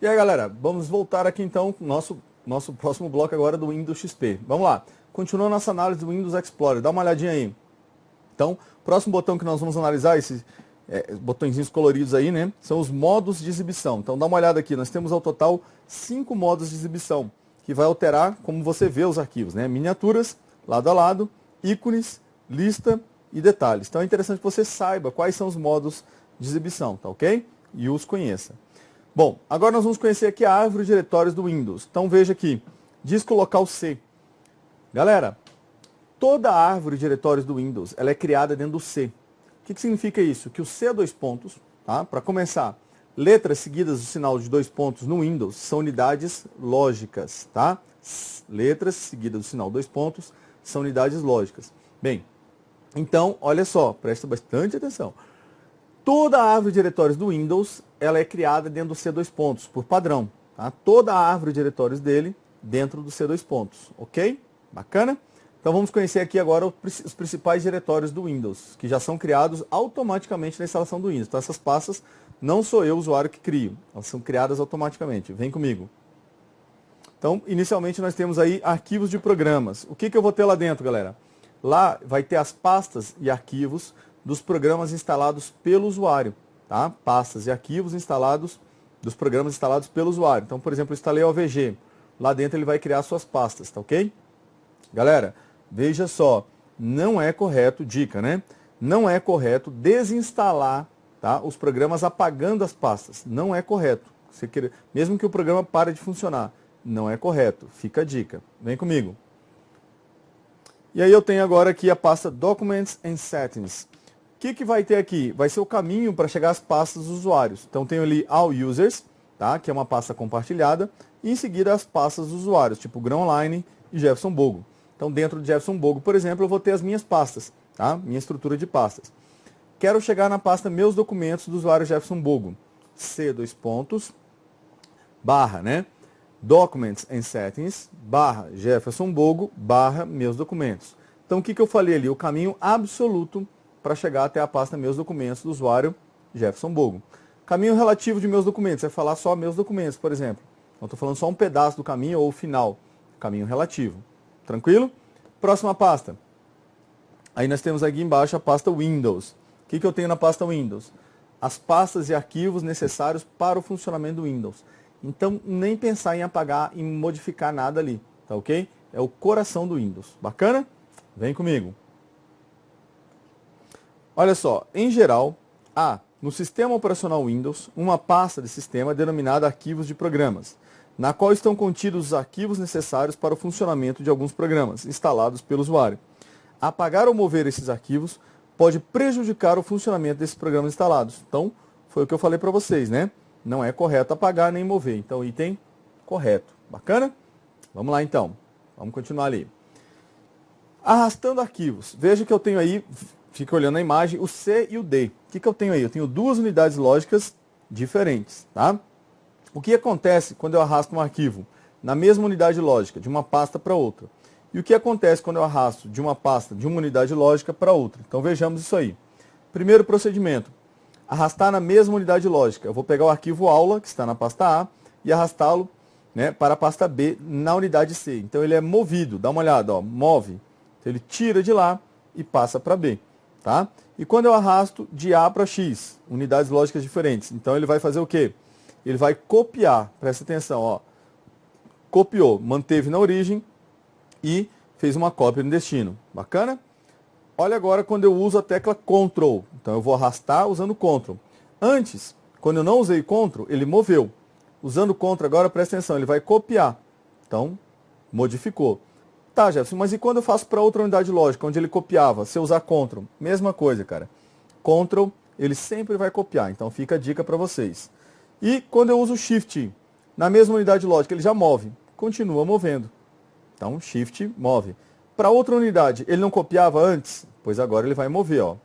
E aí, galera, vamos voltar aqui então com o nosso próximo bloco agora do Windows XP. Vamos lá, continuando nossa análise do Windows Explorer, dá uma olhadinha aí. Então, o próximo botão que nós vamos analisar, esses botõezinhos coloridos aí, né, são os modos de exibição. Então, dá uma olhada aqui, nós temos ao total 5 modos de exibição, que vai alterar como você vê os arquivos, né, miniaturas, lado a lado, ícones, lista e detalhes. Então, é interessante que você saiba quais são os modos de exibição, tá ok? E os conheça. Bom, agora nós vamos conhecer aqui a árvore de diretórios do Windows. Então veja aqui, disco local C. Galera, toda a árvore de diretórios do Windows, ela é criada dentro do C. O que significa isso? Que o C é dois pontos, tá? Para começar, letras seguidas do sinal de dois pontos no Windows são unidades lógicas, tá? Letras seguidas do sinal dois pontos são unidades lógicas. Bem, então, olha só, presta bastante atenção. Toda a árvore de diretórios do Windows, ela é criada dentro do C dois pontos, por padrão. Tá? Toda a árvore de diretórios dele dentro do C dois pontos, ok? Bacana? Então vamos conhecer aqui agora os principais diretórios do Windows, que já são criados automaticamente na instalação do Windows. Então essas pastas não sou eu, o usuário, que crio, elas são criadas automaticamente. Vem comigo. Então, inicialmente nós temos aí arquivos de programas. O que eu vou ter lá dentro, galera? Lá vai ter as pastas e arquivos dos programas instalados pelo usuário, tá? Pastas e arquivos instalados dos programas instalados pelo usuário. Então, por exemplo, eu instalei o OVG. Lá dentro ele vai criar suas pastas, tá ok? Galera, veja só, não é correto, dica, né? Não é correto desinstalar, tá, os programas apagando as pastas. Não é correto. Você quer, mesmo que o programa pare de funcionar, não é correto. Fica a dica. Vem comigo. E aí eu tenho agora aqui a pasta Documents and Settings. O que vai ter aqui? Vai ser o caminho para chegar às pastas dos usuários. Então tenho ali All Users, tá? Que é uma pasta compartilhada, e em seguida as pastas dos usuários, tipo Grão Online e Jefferson Bogo. Então dentro de Jefferson Bogo, por exemplo, eu vou ter as minhas pastas, tá? Minha estrutura de pastas. Quero chegar na pasta Meus Documentos do usuário Jefferson Bogo. C, dois pontos, barra, né? Documents and Settings, barra Jefferson Bogo, barra Meus Documentos. Então o que eu falei ali? O caminho absoluto para chegar até a pasta Meus Documentos do usuário Jefferson Bogo. Caminho relativo de Meus Documentos, é falar só Meus Documentos, por exemplo. Não estou falando só um pedaço do caminho ou o final. Caminho relativo. Tranquilo? Próxima pasta. Aí nós temos aqui embaixo a pasta Windows. O que eu tenho na pasta Windows? As pastas e arquivos necessários para o funcionamento do Windows. Então, nem pensar em apagar e modificar nada ali, tá ok? É o coração do Windows. Bacana? Vem comigo. Olha só, em geral, há no sistema operacional Windows uma pasta de sistema denominada arquivos de programas, na qual estão contidos os arquivos necessários para o funcionamento de alguns programas instalados pelo usuário. Apagar ou mover esses arquivos pode prejudicar o funcionamento desses programas instalados. Então, foi o que eu falei para vocês, né? Não é correto apagar nem mover. Então, item correto. Bacana? Vamos lá, então. Vamos continuar ali. Arrastando arquivos. Veja que eu tenho aí, fica olhando a imagem, o C e o D. O que eu tenho aí? Eu tenho duas unidades lógicas diferentes, tá? O que acontece quando eu arrasto um arquivo na mesma unidade lógica, de uma pasta para outra? E o que acontece quando eu arrasto de uma pasta, de uma unidade lógica para outra? Então, vejamos isso aí. Primeiro procedimento. Arrastar na mesma unidade lógica. Eu vou pegar o arquivo aula, que está na pasta A, e arrastá-lo, né, para a pasta B na unidade C. Então ele é movido, dá uma olhada, ó, move. Então ele tira de lá e passa para B. Tá? E quando eu arrasto de A para X, unidades lógicas diferentes, então ele vai fazer o quê? Ele vai copiar, presta atenção, ó, copiou, manteve na origem e fez uma cópia no destino. Bacana? Olha agora quando eu uso a tecla Ctrl. Então eu vou arrastar usando Ctrl. Antes, quando eu não usei Ctrl, ele moveu. Usando Ctrl agora, presta atenção, ele vai copiar. Então, modificou. Tá, Jefferson, mas e quando eu faço para outra unidade lógica, onde ele copiava? Se eu usar Ctrl, mesma coisa, cara. Ctrl, ele sempre vai copiar. Então fica a dica para vocês. E quando eu uso Shift, na mesma unidade lógica, ele já move. Continua movendo. Então, Shift move. Para outra unidade, ele não copiava antes? Pois agora ele vai mover, ó.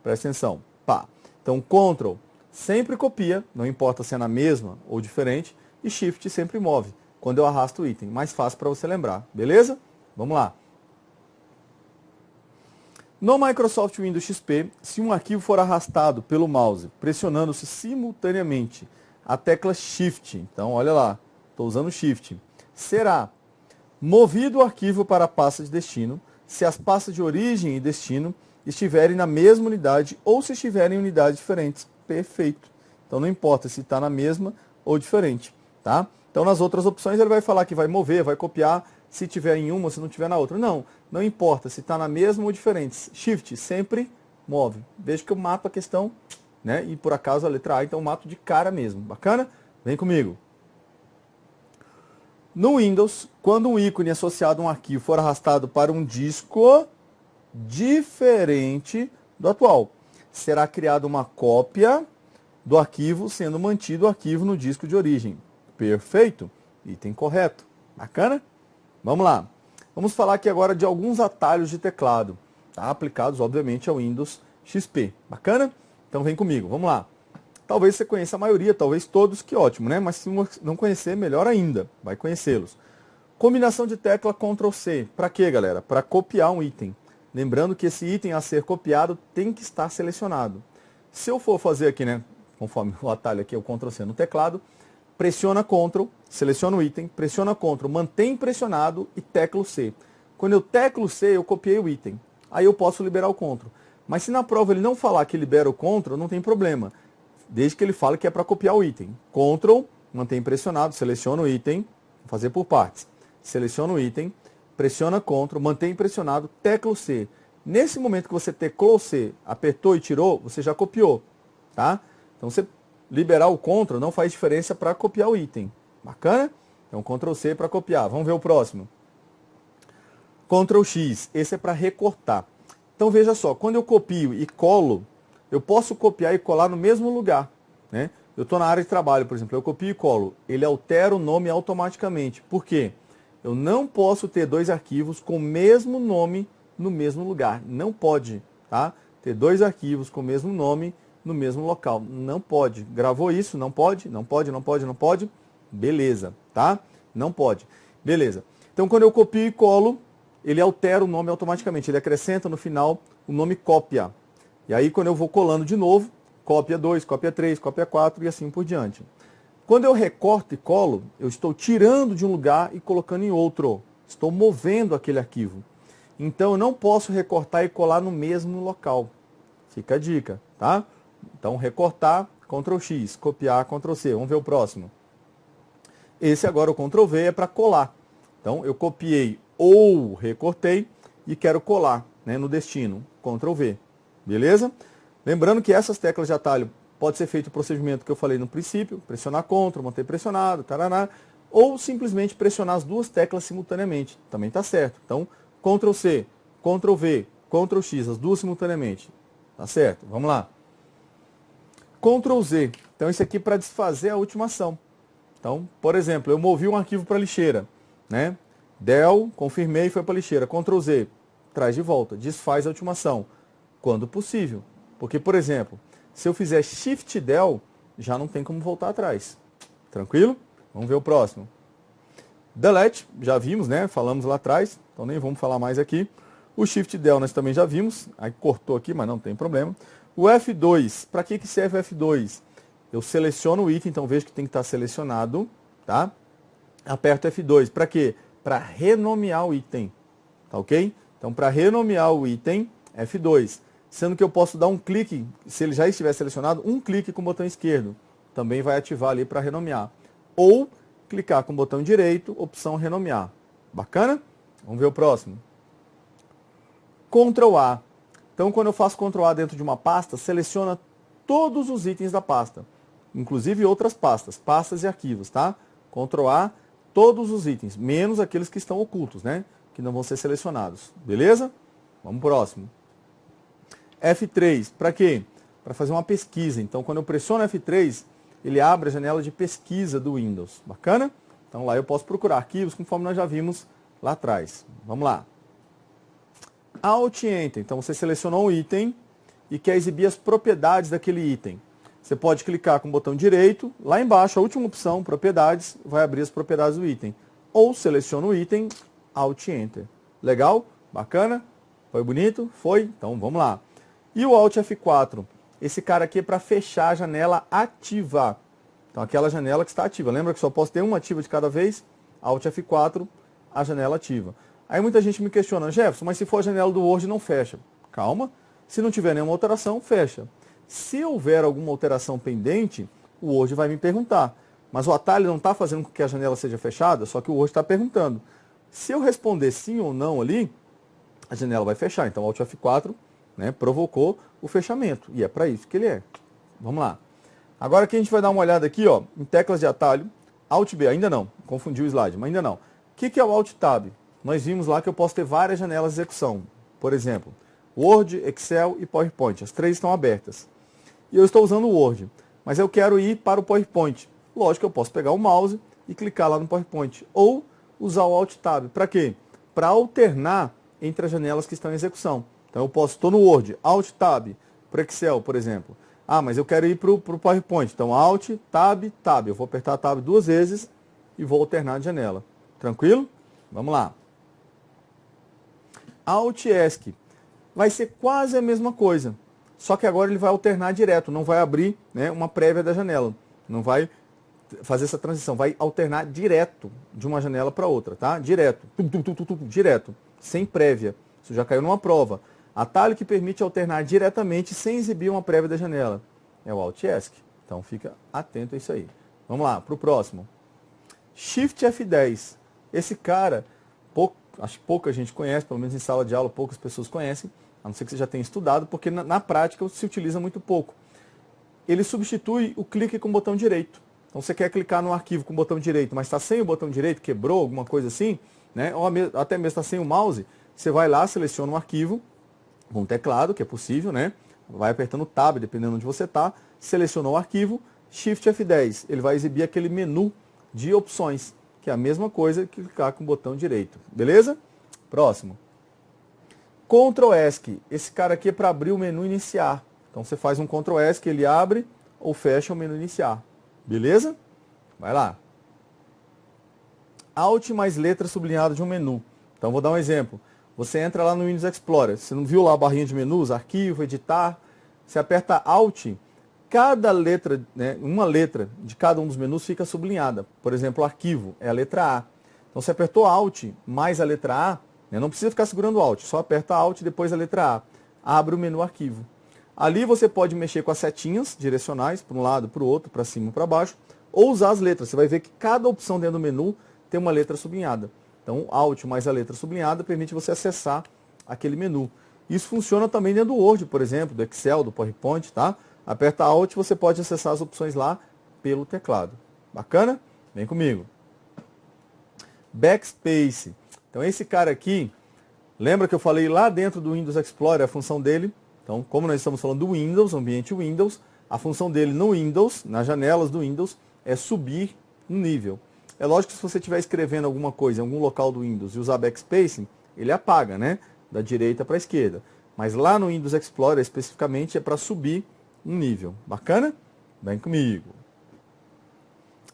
Presta atenção. Pá. Então, Ctrl sempre copia, não importa se é na mesma ou diferente, e Shift sempre move, quando eu arrasto o item. Mais fácil para você lembrar, beleza? Vamos lá. No Microsoft Windows XP, se um arquivo for arrastado pelo mouse, pressionando-se simultaneamente a tecla Shift. Então, olha lá, estou usando Shift. Será movido o arquivo para a pasta de destino se as pastas de origem e destino estiverem na mesma unidade ou se estiverem em unidades diferentes. Perfeito. Então, não importa se está na mesma ou diferente, tá? Então, nas outras opções, ele vai falar que vai mover, vai copiar, se tiver em uma, se não tiver na outra. Não, não importa se está na mesma ou diferente. Shift sempre move. Veja que eu mato a questão, né? E por acaso a letra A, então eu mato de cara mesmo. Bacana? Vem comigo. No Windows, quando um ícone associado a um arquivo for arrastado para um disco diferente do atual, será criada uma cópia do arquivo, sendo mantido o arquivo no disco de origem. Perfeito? Item correto. Bacana? Vamos lá. Vamos falar aqui agora de alguns atalhos de teclado, tá? Aplicados, obviamente, ao Windows XP. Bacana? Então vem comigo, vamos lá. Talvez você conheça a maioria, talvez todos, que ótimo, né? Mas se não conhecer, melhor ainda, vai conhecê-los. Combinação de tecla Ctrl+C. Para quê, galera? Para copiar um item. Lembrando que esse item a ser copiado tem que estar selecionado. Se eu for fazer aqui, né? Conforme o atalho aqui é o Ctrl+C no teclado, pressiona Ctrl, seleciona o item, pressiona Ctrl, mantém pressionado e teclo C. Quando eu teclo C, eu copiei o item. Aí eu posso liberar o Ctrl. Mas se na prova ele não falar que libera o Ctrl, não tem problema. Desde que ele fale que é para copiar o item. Ctrl, mantém pressionado, seleciona o item, vou fazer por partes. Seleciona o item, pressiona Ctrl, mantém pressionado, teclo C. Nesse momento que você teclou C, apertou e tirou, você já copiou, tá? Então você liberar o Ctrl não faz diferença para copiar o item. Bacana? Então Ctrl C para copiar. Vamos ver o próximo. Ctrl X, esse é para recortar. Então veja só, quando eu copio e colo, eu posso copiar e colar no mesmo lugar, né? Eu estou na área de trabalho, por exemplo, eu copio e colo, ele altera o nome automaticamente. Por quê? Eu não posso ter dois arquivos com o mesmo nome no mesmo lugar. Não pode, tá? Ter dois arquivos com o mesmo nome no mesmo local. Não pode. Gravou isso? Não pode? Não pode, não pode, não pode? Beleza, tá? Não pode. Beleza. Então, quando eu copio e colo, ele altera o nome automaticamente. Ele acrescenta no final o nome cópia. E aí, quando eu vou colando de novo, cópia 2, cópia 3, cópia 4 e assim por diante. Quando eu recorto e colo, eu estou tirando de um lugar e colocando em outro. Estou movendo aquele arquivo. Então, eu não posso recortar e colar no mesmo local. Fica a dica, tá? Então, recortar, Ctrl X, copiar, Ctrl C. Vamos ver o próximo. Esse agora, o Ctrl V, é para colar. Então, eu copiei ou recortei e quero colar, né, no destino. Ctrl V. Beleza? Lembrando que essas teclas de atalho pode ser feito o procedimento que eu falei no princípio, pressionar Ctrl, manter pressionado, taraná, ou simplesmente pressionar as duas teclas simultaneamente. Também está certo. Então, Ctrl C, Ctrl V, Ctrl X, as duas simultaneamente. Tá certo? Vamos lá. Ctrl Z. Então, isso aqui é para desfazer a última ação. Então, por exemplo, eu movi um arquivo para a lixeira, né? Del, confirmei, foi para a lixeira. Ctrl Z, traz de volta, desfaz a última ação, quando possível. Porque, por exemplo, se eu fizer Shift Del, já não tem como voltar atrás. Tranquilo? Vamos ver o próximo. Delete, já vimos, né? Falamos lá atrás, então nem vamos falar mais aqui. O Shift Del nós também já vimos, aí cortou aqui, mas não tem problema. O F2, para que serve o F2? Eu seleciono o item, então vejo que tem que estar selecionado, tá? Aperto F2, para quê? Para renomear o item, tá ok? Então, para renomear o item, F2. Sendo que eu posso dar um clique, se ele já estiver selecionado, um clique com o botão esquerdo. Também vai ativar ali para renomear. Ou clicar com o botão direito, opção renomear. Bacana? Vamos ver o próximo. Ctrl A. Então, quando eu faço Ctrl A dentro de uma pasta, seleciona todos os itens da pasta. Inclusive outras pastas, pastas e arquivos, tá? Ctrl A, todos os itens, menos aqueles que estão ocultos, né? Que não vão ser selecionados. Beleza? Vamos pro próximo. F3, para quê? Para fazer uma pesquisa. Então, quando eu pressiono F3, ele abre a janela de pesquisa do Windows. Bacana? Então, lá eu posso procurar arquivos, conforme nós já vimos lá atrás. Vamos lá. Alt Enter. Então, você selecionou um item e quer exibir as propriedades daquele item. Você pode clicar com o botão direito, lá embaixo, a última opção, propriedades, vai abrir as propriedades do item. Ou seleciona o item, Alt Enter. Legal? Bacana? Foi bonito? Foi? Então, vamos lá. E o Alt F4? Esse cara aqui é para fechar a janela ativa. Então aquela janela que está ativa. Lembra que só posso ter uma ativa de cada vez? Alt F4, a janela ativa. Aí muita gente me questiona, Jefferson, mas se for a janela do Word não fecha. Calma, se não tiver nenhuma alteração, fecha. Se houver alguma alteração pendente, o Word vai me perguntar. Mas o atalho não está fazendo com que a janela seja fechada, só que o Word está perguntando. Se eu responder sim ou não ali, a janela vai fechar. Então, o Alt F4, né, provocou o fechamento. E é para isso que ele é. Vamos lá. Agora aqui a gente vai dar uma olhada aqui, ó, em teclas de atalho. Alt B, ainda não. Confundi o slide, mas ainda não. O que é o Alt Tab? Nós vimos lá que eu posso ter várias janelas de execução. Por exemplo, Word, Excel e PowerPoint. As três estão abertas. E eu estou usando o Word, mas eu quero ir para o PowerPoint. Lógico que eu posso pegar o mouse e clicar lá no PowerPoint. Ou usar o Alt Tab. Para quê? Para alternar entre as janelas que estão em execução. Então eu posso, estou no Word, Alt Tab, para Excel, por exemplo. Ah, mas eu quero ir para o PowerPoint. Então Alt, Tab, Tab. Eu vou apertar a Tab 2 vezes e vou alternar de janela. Tranquilo? Vamos lá. Alt ESC. Vai ser quase a mesma coisa. Só que agora ele vai alternar direto. Não vai abrir, né, uma prévia da janela. Não vai fazer essa transição. Vai alternar direto de uma janela para outra, tá? Direto. Direto. Sem prévia. Isso já caiu numa prova. Atalho que permite alternar diretamente sem exibir uma prévia da janela. É o Alt ESC. Então fica atento a isso aí. Vamos lá, para o próximo. Shift F10. Esse cara, acho que pouca gente conhece, pelo menos em sala de aula poucas pessoas conhecem, a não ser que você já tenha estudado, porque na prática se utiliza muito pouco. Ele substitui o clique com o botão direito. Então você quer clicar no arquivo com o botão direito, mas está sem o botão direito, quebrou, alguma coisa assim, né? Ou até mesmo está sem o mouse, você vai lá, seleciona um arquivo, com o teclado, que é possível, né? Vai apertando o Tab, dependendo de onde você está, selecionou o arquivo, Shift F10, ele vai exibir aquele menu de opções, que é a mesma coisa que clicar com o botão direito. Beleza? Próximo. Ctrl ESC. Esse cara aqui é para abrir o menu iniciar. Então você faz um Ctrl ESC, ele abre ou fecha o menu iniciar. Beleza? Vai lá. Alt mais letra sublinhada de um menu. Então vou dar um exemplo. Você entra lá no Windows Explorer. Você não viu lá a barrinha de menus, arquivo, editar? Você aperta Alt, cada letra, né, uma letra de cada um dos menus fica sublinhada. Por exemplo, arquivo é a letra A. Então você apertou Alt mais a letra A, né, não precisa ficar segurando Alt, só aperta Alt e depois a letra A. Abre o menu arquivo. Ali você pode mexer com as setinhas direcionais, para um lado, para o outro, para cima, para baixo, ou usar as letras. Você vai ver que cada opção dentro do menu tem uma letra sublinhada. Então, Alt mais a letra sublinhada permite você acessar aquele menu. Isso funciona também dentro do Word, por exemplo, do Excel, do PowerPoint, tá? Aperta Alt, você pode acessar as opções lá pelo teclado. Bacana? Vem comigo. Backspace. Então, esse cara aqui, lembra que eu falei lá dentro do Windows Explorer a função dele? Então, como nós estamos falando do Windows, ambiente Windows, a função dele no Windows, nas janelas do Windows, é subir um nível. É lógico que se você estiver escrevendo alguma coisa em algum local do Windows e usar backspace, ele apaga, né? Da direita para a esquerda. Mas lá no Windows Explorer, especificamente, é para subir um nível. Bacana? Vem comigo.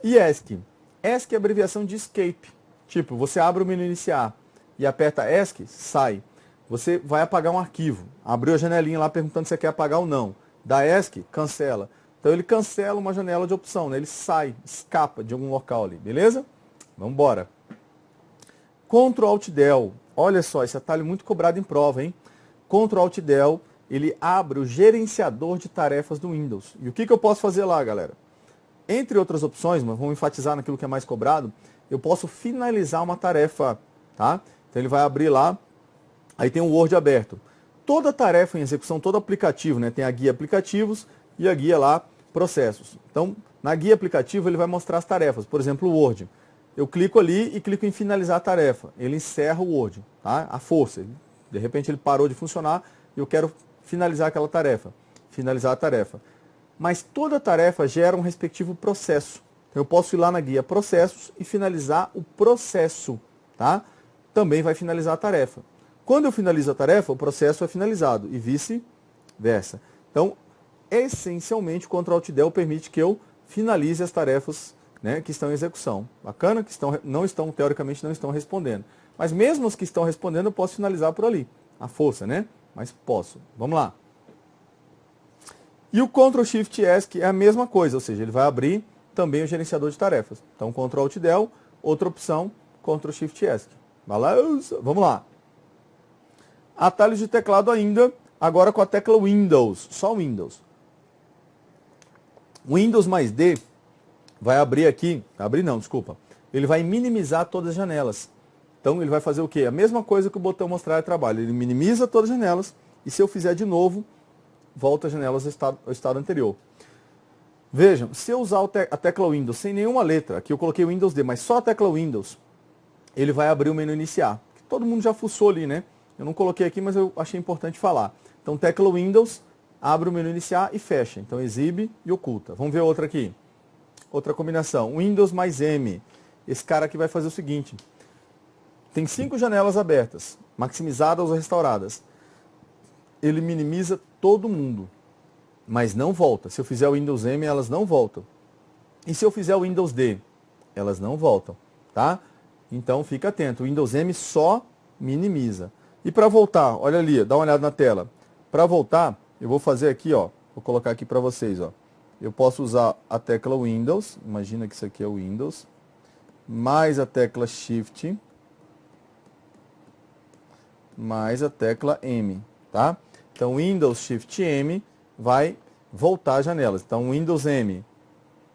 E ESC. ESC é a abreviação de escape. Tipo, você abre o menu iniciar e aperta ESC, sai. Você vai apagar um arquivo. Abriu a janelinha lá perguntando se você quer apagar ou não. Dá ESC, cancela. Então ele cancela uma janela de opção, né? Ele sai, escapa de algum local ali, beleza? Vamos embora. Ctrl Alt Del. Olha só, esse atalho muito cobrado em prova, hein? Ctrl Alt Del, ele abre o gerenciador de tarefas do Windows. E o que eu posso fazer lá, galera? Entre outras opções, mas vamos enfatizar naquilo que é mais cobrado, eu posso finalizar uma tarefa, tá? Então ele vai abrir lá, aí tem o Word aberto. Toda tarefa em execução, todo aplicativo, né? Tem a guia aplicativos e a guia lá processos. Então, na guia aplicativo ele vai mostrar as tarefas. Por exemplo, o Word. Eu clico ali e clico em finalizar a tarefa. Ele encerra o Word, tá? À força. De repente ele parou de funcionar e eu quero finalizar aquela tarefa. Finalizar a tarefa. Mas toda tarefa gera um respectivo processo. Então, eu posso ir lá na guia processos e finalizar o processo, tá? Também vai finalizar a tarefa. Quando eu finalizo a tarefa, o processo é finalizado e vice-versa. Então, essencialmente, o Ctrl Alt Del permite que eu finalize as tarefas, né, que estão em execução. Bacana? Que teoricamente não estão respondendo. Mas mesmo os que estão respondendo, eu posso finalizar por ali. À força, né? Mas posso. Vamos lá. E o Ctrl Shift ESC é a mesma coisa, ou seja, ele vai abrir também o gerenciador de tarefas. Então, Ctrl Alt Del, outra opção, Ctrl Shift ESC. Beleza? Vamos lá. Atalhos de teclado ainda, agora com a tecla Windows, só Windows. Windows mais D vai abrir aqui, ele vai minimizar todas as janelas. Então ele vai fazer o quê? A mesma coisa que o botão mostrar e trabalho, ele minimiza todas as janelas e se eu fizer de novo, volta as janelas ao estado anterior. Vejam, se eu usar a tecla Windows sem nenhuma letra, aqui eu coloquei Windows D, mas só a tecla Windows, ele vai abrir o menu iniciar. Todo mundo já fuçou ali, né? Eu não coloquei aqui, mas eu achei importante falar. Então tecla Windows, abre o menu iniciar e fecha. Então exibe e oculta. Vamos ver outra aqui. Outra combinação, Windows mais M. Esse cara aqui vai fazer o seguinte. Tem 5 janelas abertas, maximizadas ou restauradas. Ele minimiza todo mundo, mas não volta. Se eu fizer o Windows M, elas não voltam. E se eu fizer o Windows D, elas não voltam, tá? Então fica atento, o Windows M só minimiza. E para voltar, olha ali, dá uma olhada na tela. Para voltar, eu vou fazer aqui, ó, vou colocar aqui para vocês, ó. Eu posso usar a tecla Windows, imagina que isso aqui é o Windows, mais a tecla Shift, mais a tecla M, tá? Então Windows Shift M vai voltar as janelas. Então Windows M,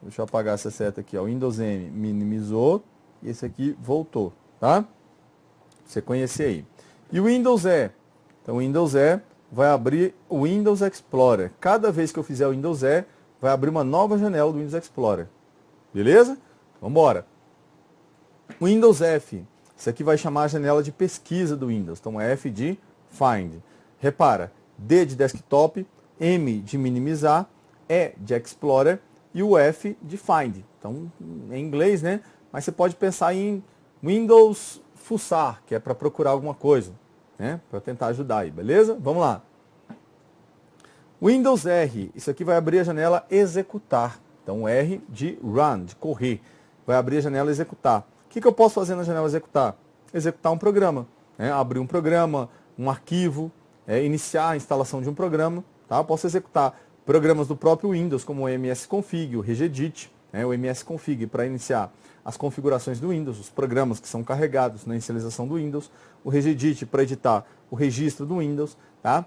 deixa eu apagar essa seta aqui, ó, Windows M minimizou e esse aqui voltou, tá? Você conhecer aí. E o Windows E, então Windows E vai abrir o Windows Explorer. Cada vez que eu fizer o Windows E, vai abrir uma nova janela do Windows Explorer. Beleza? Vamos embora. Windows F. Isso aqui vai chamar a janela de pesquisa do Windows. Então, F de Find. Repara, D de Desktop, M de minimizar, E de Explorer e o F de Find. Então, em inglês, né? Mas você pode pensar em Windows fuçar, que é para procurar alguma coisa, né? Para tentar ajudar aí, beleza? Vamos lá. Windows R, isso aqui vai abrir a janela executar. Então R de run, de correr. Vai abrir a janela executar. O que eu posso fazer na janela executar? Executar um programa. Né? Abrir um programa, um arquivo, iniciar a instalação de um programa. Tá? Eu posso executar programas do próprio Windows, como o msconfig, o regedit, o msconfig para iniciar as configurações do Windows, os programas que são carregados na inicialização do Windows, o regedit para editar o registro do Windows, tá?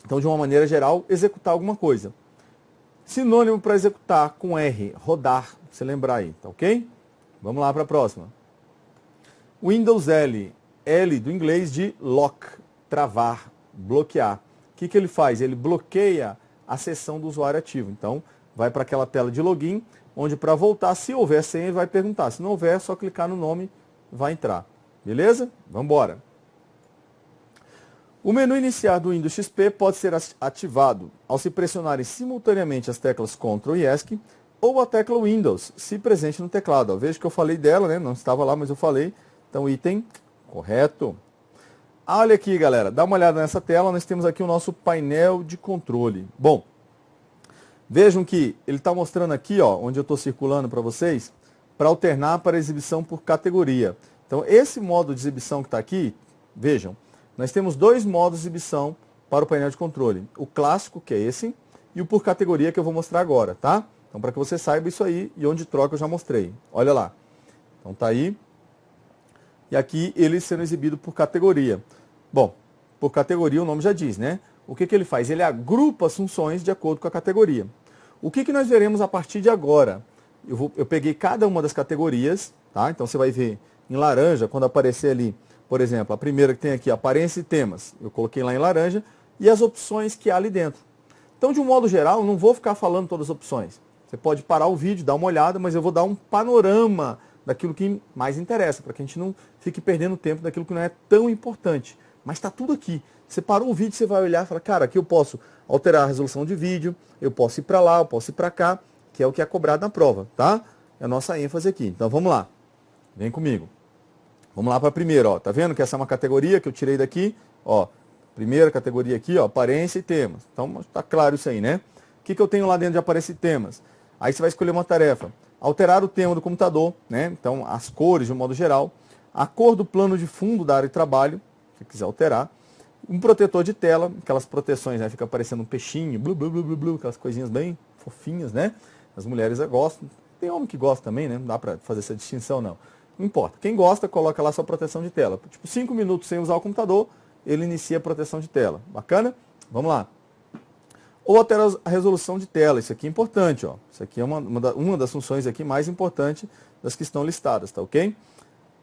Então, de uma maneira geral, executar alguma coisa. Sinônimo para executar com R, rodar, você lembrar aí, tá ok? Vamos lá para a próxima. Windows L, L do inglês de lock, travar, bloquear. O que ele faz? Ele bloqueia a sessão do usuário ativo. Então, vai para aquela tela de login, onde para voltar, se houver senha, ele vai perguntar. Se não houver, é só clicar no nome, vai entrar. Beleza? Vamos embora. O menu iniciar do Windows XP pode ser ativado ao se pressionarem simultaneamente as teclas Ctrl e ESC ou a tecla Windows, se presente no teclado. Veja que eu falei dela, né? Não estava lá, mas eu falei. Então, item correto. Olha aqui, galera. Dá uma olhada nessa tela. Nós temos aqui o nosso painel de controle. Bom, vejam que ele está mostrando aqui, ó, onde eu estou circulando para vocês, para alternar para exibição por categoria. Então, esse modo de exibição que está aqui, vejam, nós temos 2 modos de exibição para o painel de controle. O clássico, que é esse, e o por categoria, que eu vou mostrar agora, tá? Então, para que você saiba isso aí, e onde troca eu já mostrei. Olha lá. Então, tá aí. E aqui ele sendo exibido por categoria. Bom, por categoria o nome já diz, né? O que ele faz? Ele agrupa as funções de acordo com a categoria. O que nós veremos a partir de agora? Eu peguei cada uma das categorias, tá? Então, você vai ver em laranja, quando aparecer ali, por exemplo, a primeira que tem aqui, aparência e temas. Eu coloquei lá em laranja. E as opções que há ali dentro. Então, de um modo geral, eu não vou ficar falando todas as opções. Você pode parar o vídeo, dar uma olhada, mas eu vou dar um panorama daquilo que mais interessa, para que a gente não fique perdendo tempo daquilo que não é tão importante. Mas está tudo aqui. Você parou o vídeo, você vai olhar e fala, cara, aqui eu posso alterar a resolução de vídeo, eu posso ir para lá, eu posso ir para cá, que é o que é cobrado na prova, tá? É a nossa ênfase aqui. Então, vamos lá. Vem comigo. Vamos lá para a primeira, ó. Tá vendo que essa é uma categoria que eu tirei daqui? Ó, primeira categoria aqui, ó, aparência e temas. Então, tá claro isso aí, né? O que eu tenho lá dentro de aparência e temas? Aí você vai escolher uma tarefa. Alterar o tema do computador, né? Então, as cores de um modo geral. A cor do plano de fundo da área de trabalho, se quiser alterar. Um protetor de tela, aquelas proteções, né? Fica aparecendo um peixinho, blu, blu, blu, blu, blu, aquelas coisinhas bem fofinhas, né? As mulheres gostam. Tem homem que gosta também, né? Não dá para fazer essa distinção, não. Não importa. Quem gosta, coloca lá sua proteção de tela. Tipo, 5 minutos sem usar o computador, ele inicia a proteção de tela. Bacana? Vamos lá. Ou altera a resolução de tela. Isso aqui é importante, ó. Isso aqui é uma das funções aqui mais importantes das que estão listadas, tá ok?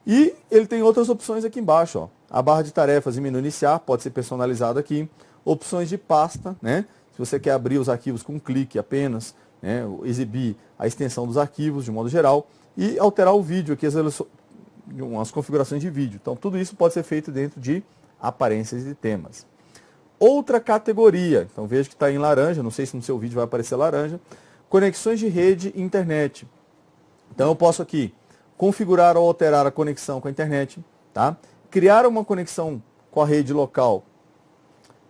E ele tem outras opções aqui embaixo, ó. A barra de tarefas e menu iniciar pode ser personalizado aqui. Opções de pasta, né? Se você quer abrir os arquivos com um clique apenas, né? Exibir a extensão dos arquivos de modo geral. E alterar o vídeo aqui, as configurações de vídeo. Então, tudo isso pode ser feito dentro de aparências e temas. Outra categoria, então veja que está em laranja, não sei se no seu vídeo vai aparecer laranja, conexões de rede e internet. Então eu posso aqui configurar ou alterar a conexão com a internet, tá? Criar uma conexão com a rede local,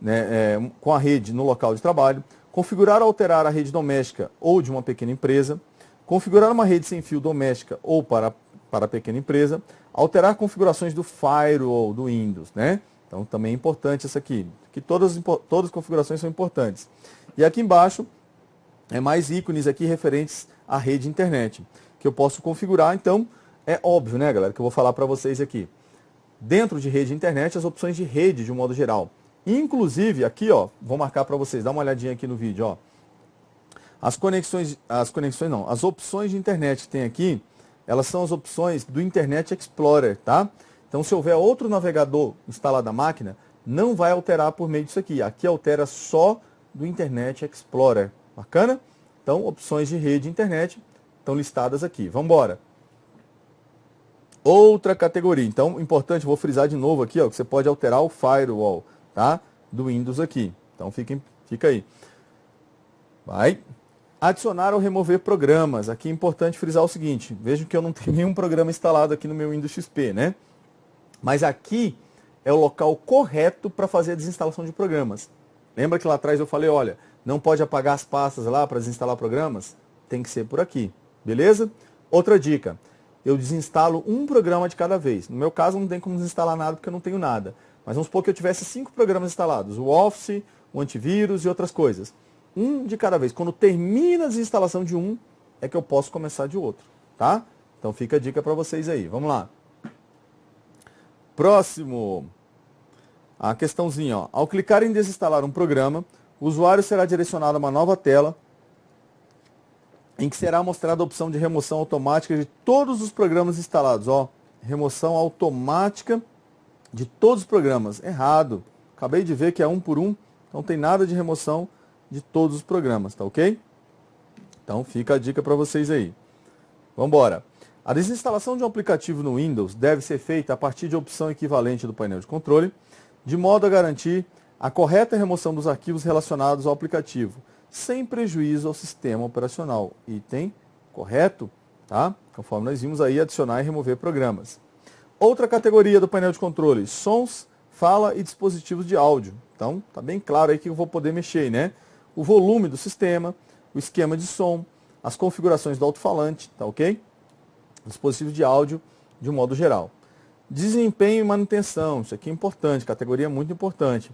né, com a rede no local de trabalho, configurar ou alterar a rede doméstica ou de uma pequena empresa, configurar uma rede sem fio doméstica ou para a pequena empresa, alterar configurações do firewall do Windows, né? Então também é importante essa aqui, que todas as configurações são importantes. E aqui embaixo é mais ícones aqui referentes à rede internet, que eu posso configurar. Então é óbvio, né, galera, que eu vou falar para vocês aqui. Dentro de rede internet, as opções de rede de um modo geral. Inclusive aqui, ó, vou marcar para vocês, dá uma olhadinha aqui no vídeo, ó. As opções de internet que tem aqui, elas são as opções do Internet Explorer, tá? Então, se houver outro navegador instalado na máquina, não vai alterar por meio disso aqui. Aqui altera só do Internet Explorer. Bacana? Então, opções de rede e internet estão listadas aqui. Vamos embora. Outra categoria. Então, importante, vou frisar de novo aqui, ó, que você pode alterar o firewall, tá? Do Windows aqui. Então, fica aí. Vai. Adicionar ou remover programas. Aqui é importante frisar o seguinte. Vejam que eu não tenho nenhum programa instalado aqui no meu Windows XP, né? Mas aqui é o local correto para fazer a desinstalação de programas. Lembra que lá atrás eu falei, olha, não pode apagar as pastas lá para desinstalar programas? Tem que ser por aqui, beleza? Outra dica, eu desinstalo um programa de cada vez. No meu caso não tem como desinstalar nada porque eu não tenho nada. Mas vamos supor que eu tivesse 5 programas instalados, o Office, o antivírus e outras coisas. Um de cada vez. Quando termina a desinstalação de um, é que eu posso começar de outro, tá? Então fica a dica para vocês aí. Vamos lá. Próximo. A questãozinha, ó. Ao clicar em desinstalar um programa, o usuário será direcionado a uma nova tela em que será mostrada a opção de remoção automática de todos os programas instalados. Ó, remoção automática de todos os programas. Errado. Acabei de ver que é um por um, então não tem nada de remoção de todos os programas, tá ok? Então fica a dica para vocês aí. Vamos embora. A desinstalação de um aplicativo no Windows deve ser feita a partir de opção equivalente do painel de controle, de modo a garantir a correta remoção dos arquivos relacionados ao aplicativo, sem prejuízo ao sistema operacional. Item correto, tá? Conforme nós vimos aí, adicionar e remover programas. Outra categoria do painel de controle, sons, fala e dispositivos de áudio. Então, tá bem claro aí que eu vou poder mexer, né? O volume do sistema, o esquema de som, as configurações do alto-falante, tá ok? Dispositivos de áudio de um modo geral. Desempenho e manutenção, isso aqui é importante, categoria muito importante.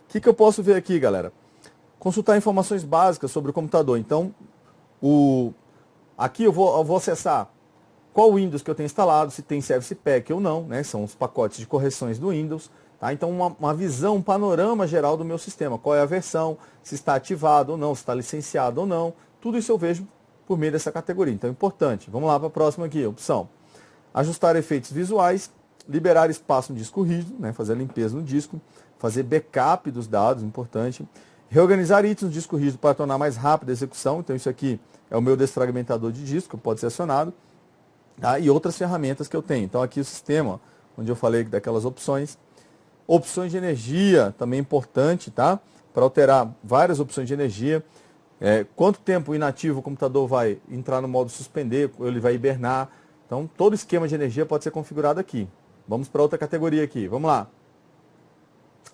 O que eu posso ver aqui, galera? Consultar informações básicas sobre o computador. Então, aqui eu vou acessar qual Windows que eu tenho instalado, se tem Service Pack ou não, né? São os pacotes de correções do Windows. Tá? Então, uma visão, um panorama geral do meu sistema. Qual é a versão, se está ativado ou não, se está licenciado ou não. Tudo isso eu vejo por meio dessa categoria. Então, é importante. Vamos lá para a próxima aqui, opção. Ajustar efeitos visuais, liberar espaço no disco rígido, né? Fazer a limpeza no disco, fazer backup dos dados, importante. Reorganizar itens no disco rígido para tornar mais rápida a execução. Então, isso aqui é o meu desfragmentador de disco, pode ser acionado. Tá? E outras ferramentas que eu tenho. Então, aqui o sistema, onde eu falei daquelas opções. Opções de energia, também importante, tá? Para alterar várias opções de energia. Quanto tempo inativo o computador vai entrar no modo suspender, ele vai hibernar. Então, todo esquema de energia pode ser configurado aqui. Vamos para outra categoria aqui. Vamos lá.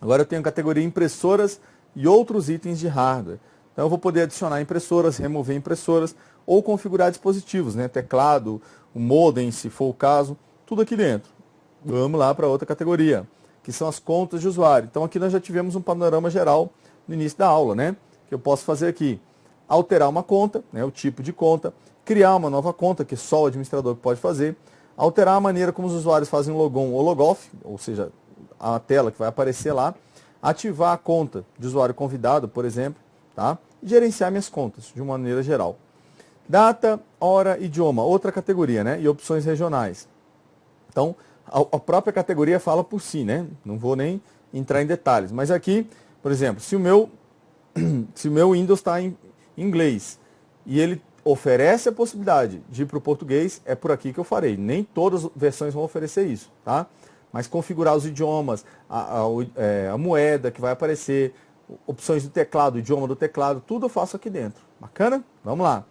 Agora eu tenho a categoria impressoras e outros itens de hardware. Então, eu vou poder adicionar impressoras, remover impressoras ou configurar dispositivos, né? Teclado, o modem, se for o caso, tudo aqui dentro. Vamos lá para outra categoria, que são as contas de usuário. Então, aqui nós já tivemos um panorama geral no início da aula, né? Que eu posso fazer aqui. Alterar uma conta, né? O tipo de conta, criar uma nova conta, que só o administrador pode fazer, alterar a maneira como os usuários fazem logon ou logoff, ou seja, a tela que vai aparecer lá, ativar a conta de usuário convidado, por exemplo, tá? E gerenciar minhas contas de uma maneira geral. Data, hora, idioma, outra categoria, né? E opções regionais. Então, a própria categoria fala por si, né? Não vou nem entrar em detalhes. Mas aqui, por exemplo, se o meu Windows está em inglês e ele oferece a possibilidade de ir para o português, é por aqui que eu farei. Nem todas as versões vão oferecer isso, tá? Mas configurar os idiomas, a moeda que vai aparecer, opções do teclado, idioma do teclado, tudo eu faço aqui dentro. Bacana? Vamos lá.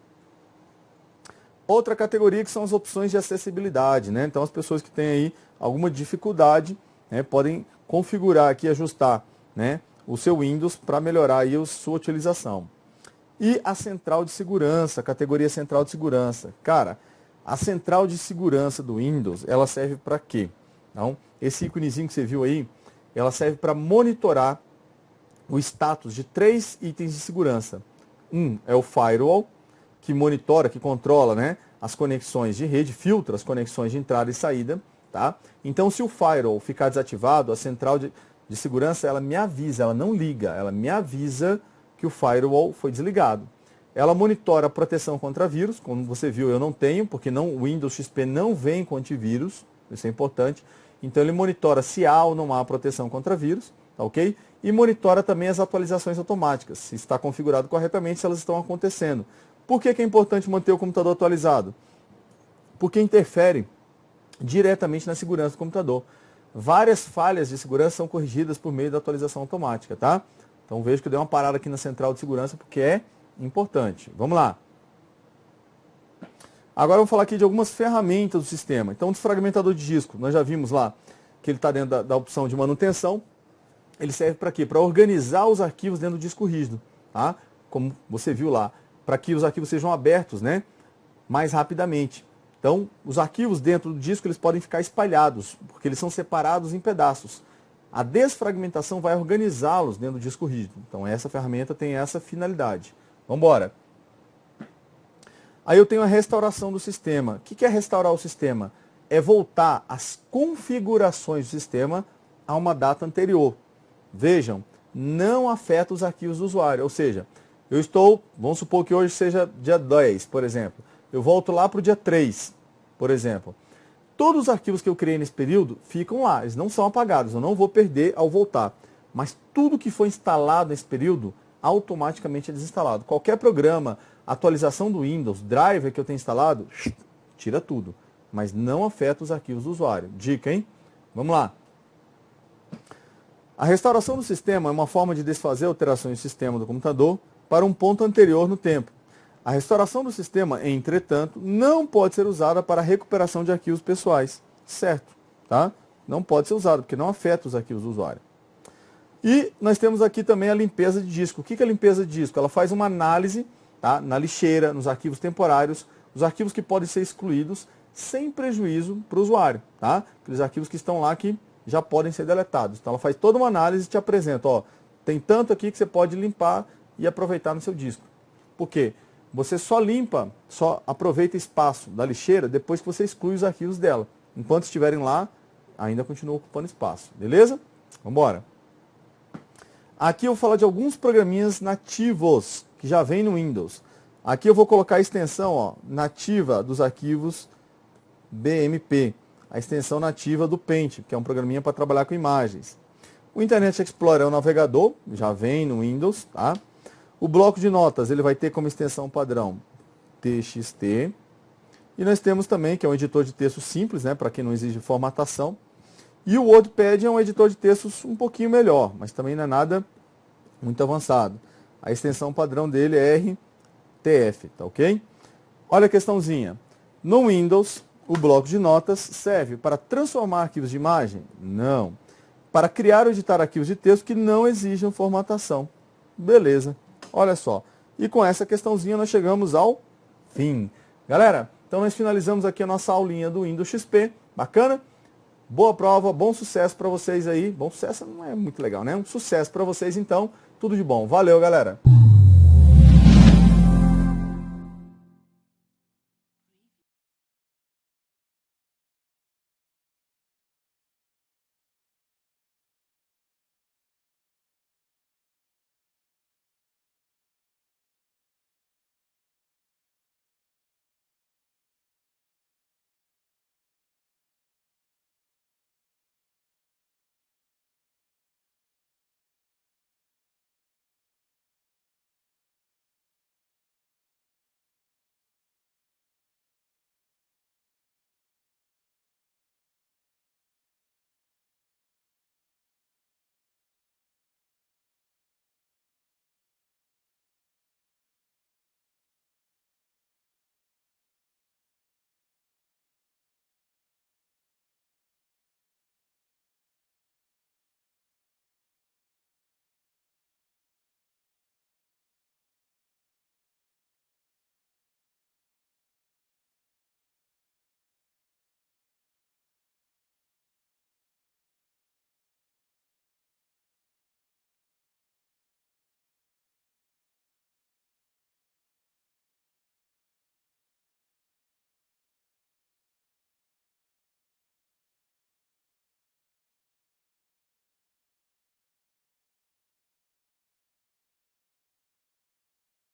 Outra categoria que são as opções de acessibilidade, né? Então as pessoas que têm aí alguma dificuldade, né, podem configurar aqui, ajustar, né, o seu Windows para melhorar aí a sua utilização. E a central de segurança, a categoria central de segurança. Cara, a central de segurança do Windows, ela serve para quê? Então, esse íconezinho que você viu aí, ela serve para monitorar o status de 3 itens de segurança. Um é o firewall, que monitora, que controla, né, as conexões de rede, filtra as conexões de entrada e saída. Tá? Então, se o firewall ficar desativado, a central de segurança ela me avisa, ela não liga, ela me avisa que o firewall foi desligado. Ela monitora a proteção contra vírus, como você viu, eu não tenho, porque o Windows XP não vem com antivírus, isso é importante. Então ele monitora se há ou não há proteção contra vírus, tá, ok? E monitora também as atualizações automáticas, se está configurado corretamente, se elas estão acontecendo. Por que é importante manter o computador atualizado? Porque interfere diretamente na segurança do computador. Várias falhas de segurança são corrigidas por meio da atualização automática, tá? Então vejo que eu dei uma parada aqui na central de segurança porque é importante. Vamos lá. Agora vamos falar aqui de algumas ferramentas do sistema. Então, o desfragmentador de disco, nós já vimos lá que ele está dentro da opção de manutenção. Ele serve para quê? Para organizar os arquivos dentro do disco rígido, tá? Como você viu lá, para que os arquivos sejam abertos, né, mais rapidamente. Então, os arquivos dentro do disco eles podem ficar espalhados, porque eles são separados em pedaços. A desfragmentação vai organizá-los dentro do disco rígido. Então, essa ferramenta tem essa finalidade. Vamos embora. Aí eu tenho a restauração do sistema. O que é restaurar o sistema? É voltar as configurações do sistema a uma data anterior. Vejam, não afeta os arquivos do usuário. Ou seja, vamos supor que hoje seja dia 10, por exemplo. Eu volto lá para o dia 3, por exemplo. Todos os arquivos que eu criei nesse período ficam lá, eles não são apagados, eu não vou perder ao voltar. Mas tudo que foi instalado nesse período, automaticamente é desinstalado. Qualquer programa, atualização do Windows, driver que eu tenho instalado, tira tudo. Mas não afeta os arquivos do usuário. Dica, hein? Vamos lá. A restauração do sistema é uma forma de desfazer alterações do sistema do computador para um ponto anterior no tempo. A restauração do sistema, entretanto, não pode ser usada para a recuperação de arquivos pessoais. Certo, tá? Não pode ser usada, porque não afeta os arquivos do usuário. E nós temos aqui também a limpeza de disco. O que é a limpeza de disco? Ela faz uma análise, tá, na lixeira, nos arquivos temporários, os arquivos que podem ser excluídos sem prejuízo para o usuário. Tá? Aqueles arquivos que estão lá que já podem ser deletados. Então ela faz toda uma análise e te apresenta, ó, tem tanto aqui que você pode limpar e aproveitar no seu disco. Por quê? Você só limpa, só aproveita espaço da lixeira depois que você exclui os arquivos dela. Enquanto estiverem lá, ainda continua ocupando espaço. Beleza? Vamos embora. Aqui eu vou falar de alguns programinhas nativos que já vem no Windows. Aqui eu vou colocar a extensão, ó, nativa dos arquivos BMP. A extensão nativa do Paint, que é um programinha para trabalhar com imagens. O Internet Explorer é um navegador, já vem no Windows, tá? O bloco de notas, ele vai ter como extensão padrão TXT. E nós temos também, que é um editor de texto simples, né, para quem não exige formatação. E o WordPad é um editor de textos um pouquinho melhor, mas também não é nada muito avançado. A extensão padrão dele é RTF, tá ok? Olha a questãozinha. No Windows, o bloco de notas serve para transformar arquivos de imagem? Não. Para criar ou editar arquivos de texto que não exijam formatação. Beleza. Olha só. E com essa questãozinha nós chegamos ao fim. Galera, então nós finalizamos aqui a nossa aulinha do Windows XP. Bacana? Boa prova, bom sucesso para vocês aí. Bom sucesso não é muito legal, né? Um sucesso para vocês então. Tudo de bom. Valeu, galera.